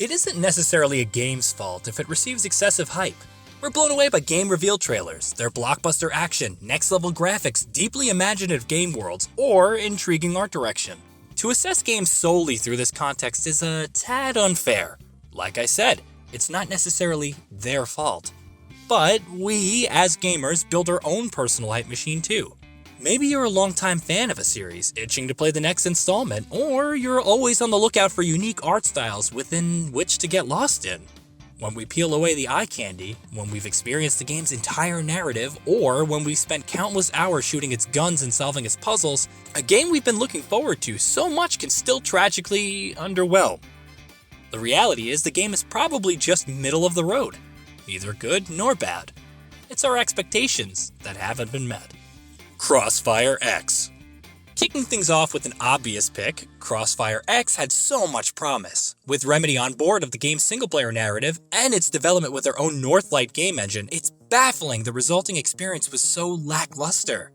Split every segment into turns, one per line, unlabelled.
It isn't necessarily a game's fault if it receives excessive hype. We're blown away by game reveal trailers, their blockbuster action, next-level graphics, deeply imaginative game worlds, or intriguing art direction. To assess games solely through this context is a tad unfair. Like I said, it's not necessarily their fault. But we, as gamers, build our own personal hype machine too. Maybe you're a longtime fan of a series, itching to play the next installment, or you're always on the lookout for unique art styles within which to get lost in. When we peel away the eye candy, when we've experienced the game's entire narrative, or when we've spent countless hours shooting its guns and solving its puzzles, a game we've been looking forward to so much can still tragically underwhelm. The reality is the game is probably just middle of the road, neither good nor bad. It's our expectations that haven't been met. CROSSFIREX. Kicking things off with an obvious pick, CROSSFIREX had so much promise. With Remedy on board of the game's single-player narrative and its development with their own Northlight game engine, it's baffling the resulting experience was so lackluster.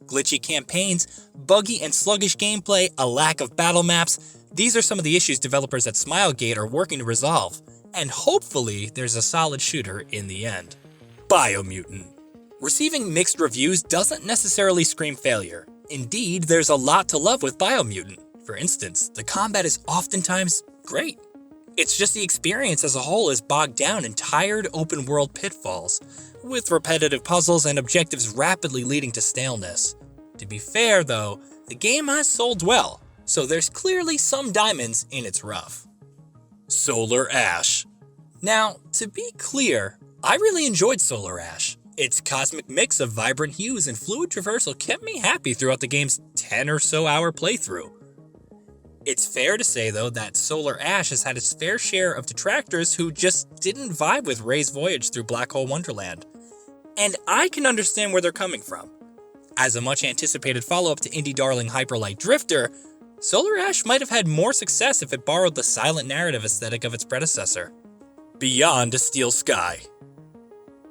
Glitchy campaigns, buggy and sluggish gameplay, a lack of battle maps, these are some of the issues developers at Smilegate are working to resolve, and hopefully there's a solid shooter in the end. Biomutant. Receiving mixed reviews doesn't necessarily scream failure. Indeed, there's a lot to love with Biomutant. For instance, the combat is oftentimes great. It's just the experience as a whole is bogged down in tired open-world pitfalls, with repetitive puzzles and objectives rapidly leading to staleness. To be fair though, the game has sold well, so there's clearly some diamonds in its rough. Solar Ash. Now, to be clear, I really enjoyed Solar Ash. Its cosmic mix of vibrant hues and fluid traversal kept me happy throughout the game's 10 or so hour playthrough. It's fair to say though that Solar Ash has had its fair share of detractors who just didn't vibe with Ray's voyage through Black Hole Wonderland. And I can understand where they're coming from. As a much anticipated follow-up to indie darling Hyperlight Drifter, Solar Ash might have had more success if it borrowed the silent narrative aesthetic of its predecessor. Beyond a Steel Sky.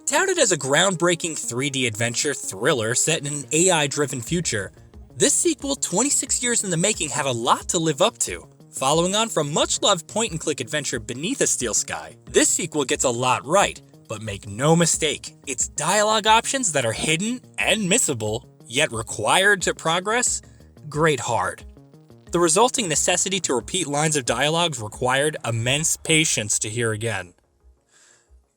Touted as a groundbreaking 3D adventure thriller set in an AI-driven future, this sequel, 26 years in the making, had a lot to live up to. Following on from much-loved point-and-click adventure Beneath a Steel Sky, this sequel gets a lot right, but make no mistake, its dialogue options that are hidden and missable, yet required to progress, grate hard. The resulting necessity to repeat lines of dialogues required immense patience to hear again.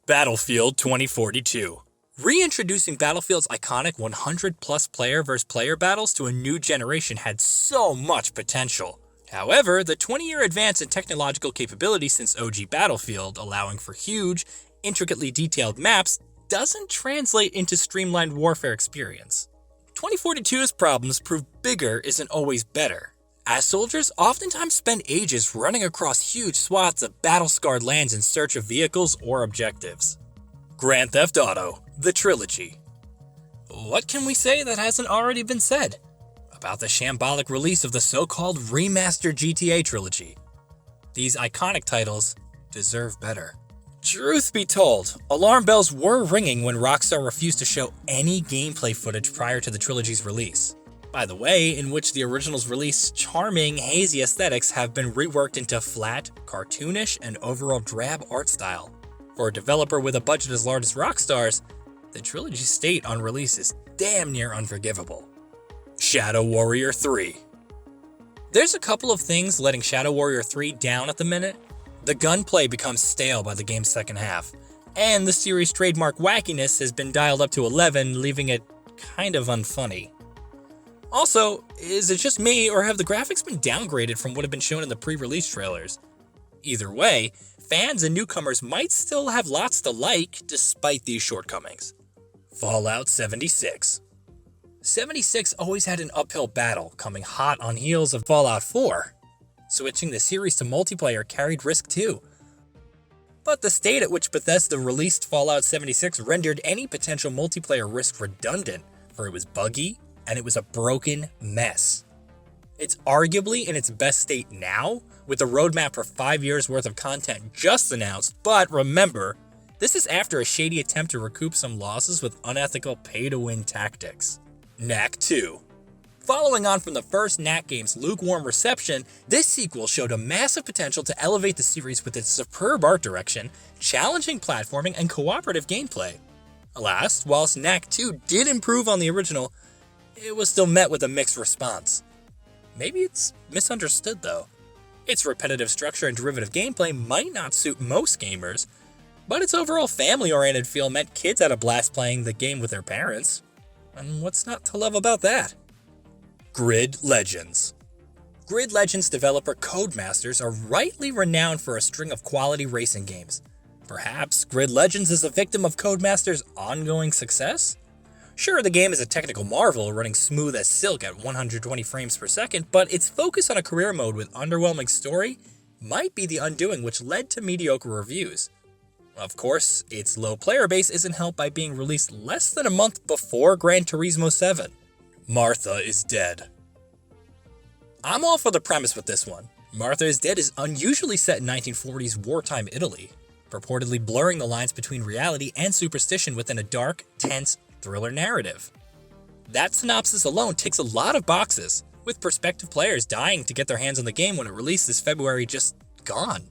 Battlefield 2042. Reintroducing Battlefield's iconic 100-plus player versus player battles to a new generation had so much potential. However, the 20-year advance in technological capability since OG Battlefield, allowing for huge, intricately detailed maps, doesn't translate into streamlined warfare experience. 2042's problems prove bigger isn't always better, as soldiers oftentimes spend ages running across huge swaths of battle-scarred lands in search of vehicles or objectives. Grand Theft Auto, the Trilogy. What can we say that hasn't already been said about the shambolic release of the so-called remastered GTA trilogy? These iconic titles deserve better. Truth be told, alarm bells were ringing when Rockstar refused to show any gameplay footage prior to the trilogy's release. By the way, in which the original's release, charming, hazy aesthetics have been reworked into flat, cartoonish, and overall drab art style. For a developer with a budget as large as Rockstar's, the trilogy's state on release is damn near unforgivable. Shadow Warrior 3. There's a couple of things letting Shadow Warrior 3 down at the minute. The gunplay becomes stale by the game's second half, and the series' trademark wackiness has been dialed up to 11, leaving it kind of unfunny. Also, is it just me, or have the graphics been downgraded from what had been shown in the pre-release trailers? Either way, fans and newcomers might still have lots to like despite these shortcomings. Fallout 76. 76 always had an uphill battle, coming hot on heels of Fallout 4. Switching the series to multiplayer carried risk too. But the state at which Bethesda released Fallout 76 rendered any potential multiplayer risk redundant, for it was buggy, and it was a broken mess. It's arguably in its best state now, with a roadmap for 5 years worth of content just announced, but remember, this is after a shady attempt to recoup some losses with unethical pay-to-win tactics. KNACK 2. Following on from the first KNACK game's lukewarm reception, this sequel showed a massive potential to elevate the series with its superb art direction, challenging platforming, and cooperative gameplay. Alas, whilst KNACK 2 did improve on the original, it was still met with a mixed response. Maybe it's misunderstood though. Its repetitive structure and derivative gameplay might not suit most gamers, but its overall family-oriented feel meant kids had a blast playing the game with their parents. And what's not to love about that? Grid Legends. Grid Legends developer Codemasters are rightly renowned for a string of quality racing games. Perhaps Grid Legends is a victim of Codemasters' ongoing success? Sure, the game is a technical marvel, running smooth as silk at 120 frames per second, but its focus on a career mode with underwhelming story might be the undoing which led to mediocre reviews. Of course, its low player base isn't helped by being released less than a month before Gran Turismo 7. Martha is Dead. I'm all for the premise with this one. Martha is Dead is unusually set in 1940s wartime Italy, purportedly blurring the lines between reality and superstition within a dark, tense thriller narrative. That synopsis alone ticks a lot of boxes, with prospective players dying to get their hands on the game when it released this February just gone.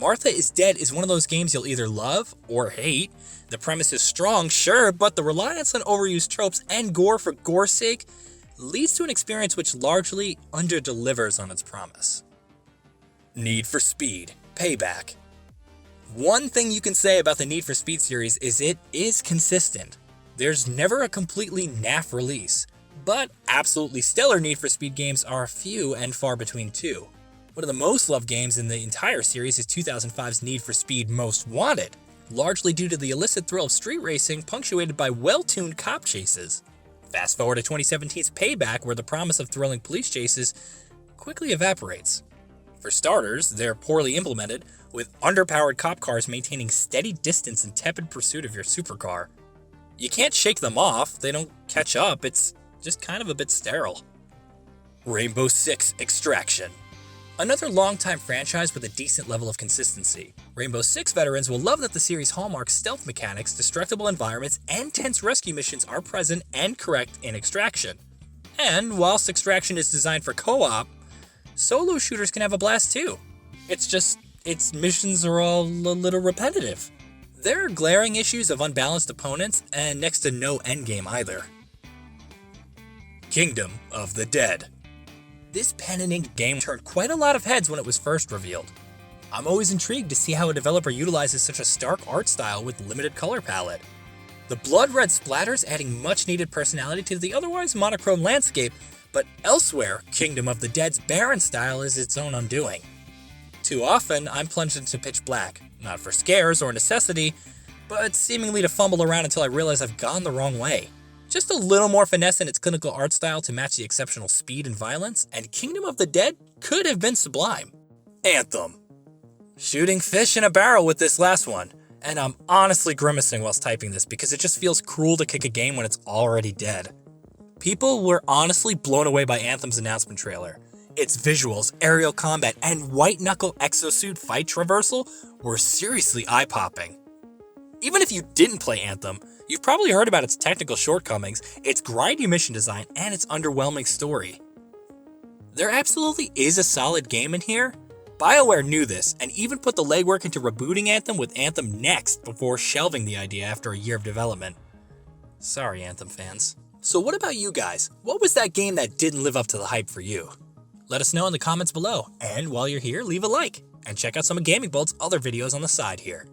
Martha is Dead is one of those games you'll either love or hate. The premise is strong, sure, but the reliance on overused tropes and gore for gore's sake leads to an experience which largely underdelivers on its promise. Need for Speed Payback. One thing you can say about the Need for Speed series is it is consistent. There's never a completely naff release, but absolutely stellar Need for Speed games are few and far between too. One of the most loved games in the entire series is 2005's Need for Speed Most Wanted, largely due to the illicit thrill of street racing punctuated by well-tuned cop chases. Fast forward to 2017's Payback, where the promise of thrilling police chases quickly evaporates. For starters, they're poorly implemented, with underpowered cop cars maintaining steady distance in tepid pursuit of your supercar. You can't shake them off, they don't catch up, it's just kind of a bit sterile. Rainbow Six Extraction. Another longtime franchise with a decent level of consistency. Rainbow Six veterans will love that the series' hallmark stealth mechanics, destructible environments, and tense rescue missions are present and correct in Extraction. And whilst Extraction is designed for co-op, solo shooters can have a blast too. It's just, its missions are all a little repetitive. There are glaring issues of unbalanced opponents and next to no endgame either. Kingdom of the Dead. This pen and ink game turned quite a lot of heads when it was first revealed. I'm always intrigued to see how a developer utilizes such a stark art style with limited color palette. The blood red splatters adding much needed personality to the otherwise monochrome landscape, but elsewhere, Kingdom of the Dead's barren style is its own undoing. Too often, I'm plunged into pitch black, not for scares or necessity, but seemingly to fumble around until I realize I've gone the wrong way. Just a little more finesse in its clinical art style to match the exceptional speed and violence, and Kingdom of the Dead could have been sublime. Anthem. Shooting fish in a barrel with this last one, and I'm honestly grimacing whilst typing this because it just feels cruel to kick a game when it's already dead. People were honestly blown away by Anthem's announcement trailer. Its visuals, aerial combat, and white-knuckle exosuit fight traversal were seriously eye-popping. Even if you didn't play Anthem, you've probably heard about its technical shortcomings, its grindy mission design, and its underwhelming story. There absolutely is a solid game in here. BioWare knew this, and even put the legwork into rebooting Anthem with Anthem Next before shelving the idea after a year of development. Sorry, Anthem fans. So what about you guys? What was that game that didn't live up to the hype for you? Let us know in the comments below, and while you're here, leave a like, and check out some of Gaming Bolt's other videos on the side here.